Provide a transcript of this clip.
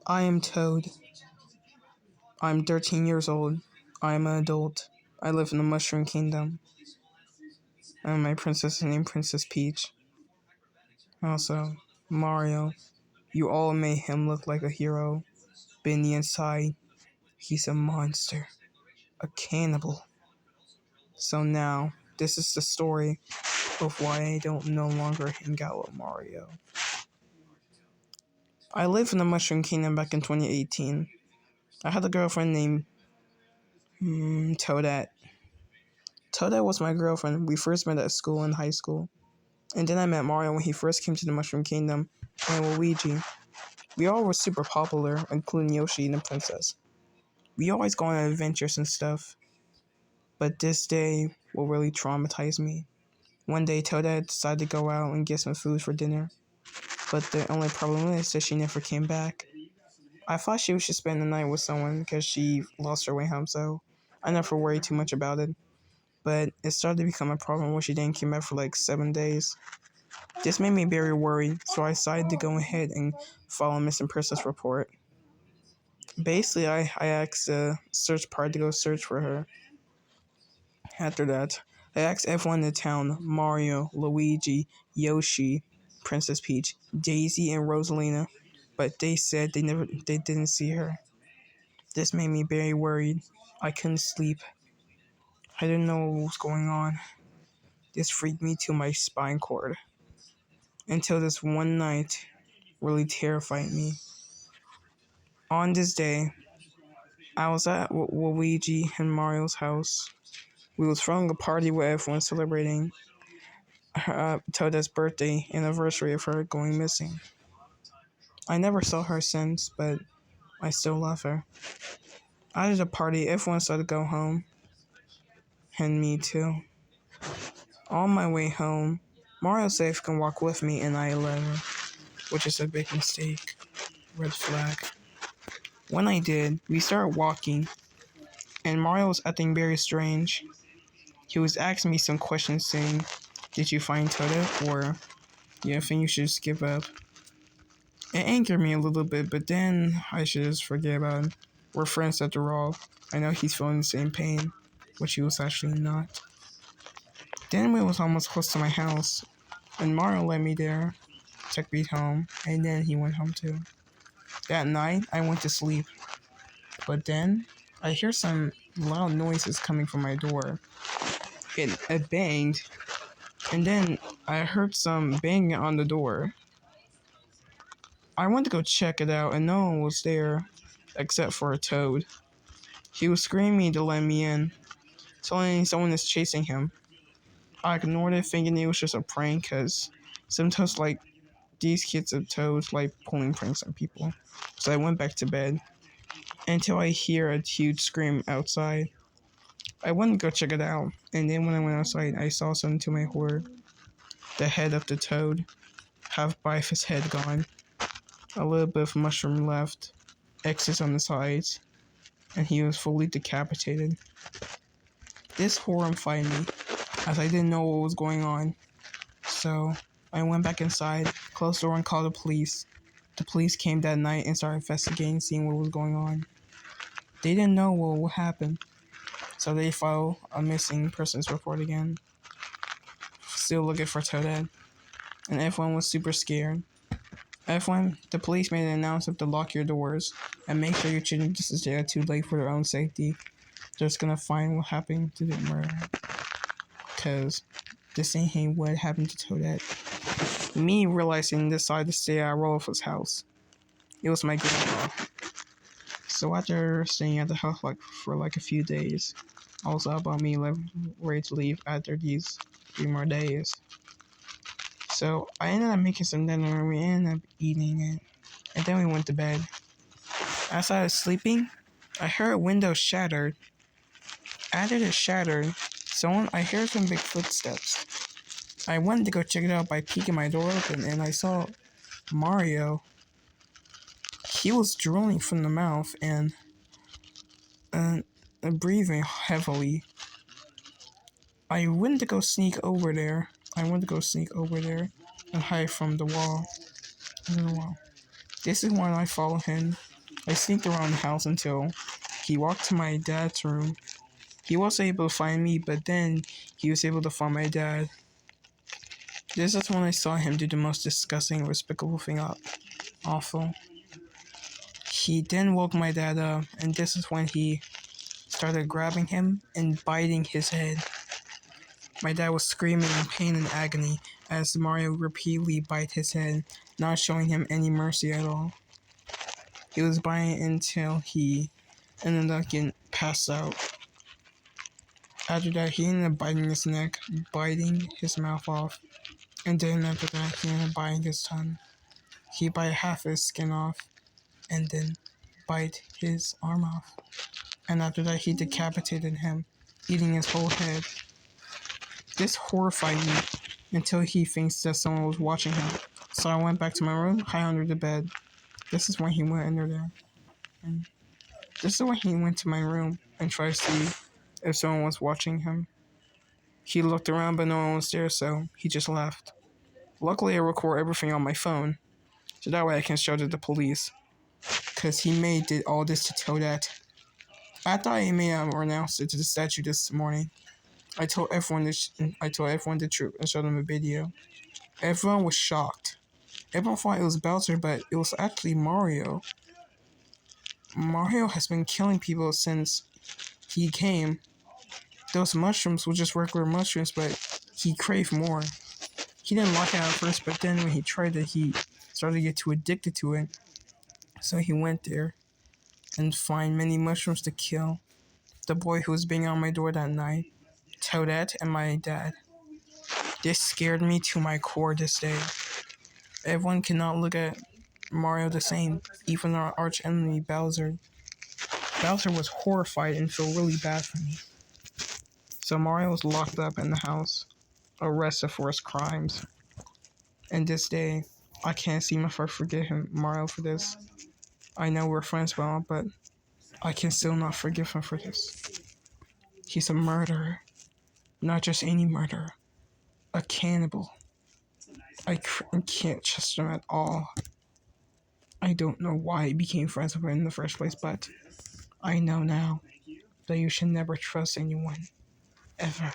I am Toad. I'm 13 years old. I am an adult. I live in the Mushroom Kingdom. And my princess is named Princess Peach. Also, Mario. You all made him look like a hero, but in the inside, he's a monster. A cannibal. So now, this is the story of why I don't no longer hang out with Mario. I lived in the Mushroom Kingdom back in 2018. I had a girlfriend named Toadette. Toadette was my girlfriend. We first met at school in high school. And then I met Mario when he first came to the Mushroom Kingdom, and Luigi. We all were super popular, including Yoshi and the princess. We always go on adventures and stuff. But this day will really traumatize me. One day, Toadette decided to go out and get some food for dinner. But the only problem is that she never came back. I thought she should spend the night with someone because she lost her way home, so I never worried too much about it. But it started to become a problem when she didn't come back for like 7 days. This made me very worried, so I decided to go ahead and file a missing persons report. Basically, I asked the search party to go search for her. After that, I asked everyone in the town, Mario, Luigi, Yoshi, Princess Peach, Daisy, and Rosalina, but they said they didn't see her. This made me very worried. I couldn't sleep. I didn't know what was going on. This freaked me to my spine cord. Until this one night really terrified me. On this day, I was at Luigi and Mario's house. We was throwing a party with everyone celebrating Toadette's birthday anniversary of her going missing. I never saw her since, but I still love her. After the party, everyone started to go home. And me too. On my way home, Mario said if he can walk with me, and I let her, which is a big mistake. Red flag. When I did, we started walking, and Mario was acting very strange. He was asking me some questions saying, "Did you find Toadette?" or "Yeah, I think you should just give up." It angered me a little bit, but then I should just forget about it. We're friends after all. I know he's feeling the same pain, which he was actually not. Then we was almost close to my house, and Mario led me there, took me home, and then he went home too. That night, I went to sleep, but then I hear some loud noises coming from my door. It banged, and then I heard some banging on the door. I went to go check it out, and no one was there, except for a toad. He was screaming to let me in, telling someone is chasing him. I ignored it, thinking it was just a prank, because sometimes, like, these kids of toads like pulling pranks on people. So I went back to bed, until I hear a huge scream outside. I went to go check it out, and then when I went outside, I saw something to my horror. The head of the toad, half by his head gone, a little bit of mushroom left, X's on the sides, and he was fully decapitated. This horrified me, as I didn't know what was going on. So I went back inside, closed the door, and called the police. The police came that night and started investigating, seeing what was going on. They didn't know what would happen, so they filed a missing persons report again. Still looking for Toadette, and everyone was super scared. The police made an announcement to lock your doors and make sure your children just stay too late for their own safety. They're just gonna find what happened to the murder, cause this ain't what happened to Toadette. Me realizing decided to stay at Rolf's house. It was my grandpa. So after staying at the house for a few days, I was up about me ready to leave after these 3 more days. So I ended up making some dinner and we ended up eating it. And then we went to bed. As I was sleeping, I heard a window shattered. After it shattered, I heard some big footsteps. I went to go check it out by peeking my door open, and I saw Mario. He was drooling from the mouth and breathing heavily. I went to go sneak over there. And hide from the wall. This is when I followed him. I sneaked around the house until he walked to my dad's room. He wasn't able to find me, but then he was able to find my dad. This is when I saw him do the most disgusting, despicable thing up. Awful. He then woke my dad up, and this is when he started grabbing him and biting his head. My dad was screaming in pain and agony as Mario repeatedly bit his head, not showing him any mercy at all. He was biting until he ended up getting passed out. After that, he ended up biting his neck, biting his mouth off, and then after that, he ended up biting his tongue. He bit half his skin off, and then bite his arm off. And after that, he decapitated him, eating his whole head. This horrified me until he thinks that someone was watching him. So I went back to my room, hide under the bed. This is when he went under there. And this is when he went to my room and tried to see if someone was watching him. He looked around, but no one was there, so he just left. Luckily, I record everything on my phone, so that way I can show to the police. Because he did all this to Toadette. I thought he may have announced it to the statue this morning. I told everyone the truth and showed them a video. Everyone was shocked. Everyone thought it was Bowser, but it was actually Mario. Mario has been killing people since he came. Those mushrooms were just regular mushrooms, but he craved more. He didn't like it at first, but then when he tried it, he started to get too addicted to it. So he went there and find many mushrooms to kill the boy who was banging on my door that night, Toadette, and my dad. This scared me to my core this day. Everyone cannot look at Mario the same, even our arch enemy Bowser. Bowser was horrified and felt really bad for me. So Mario was locked up in the house, arrested for his crimes. And this day, I can't seem if I forgive him, Mario, for this. I know we're friends well, but I can still not forgive him for this. He's a murderer. Not just any murderer. A cannibal. I can't trust him at all. I don't know why I became friends with him in the first place, but I know now that you should never trust anyone. Ever.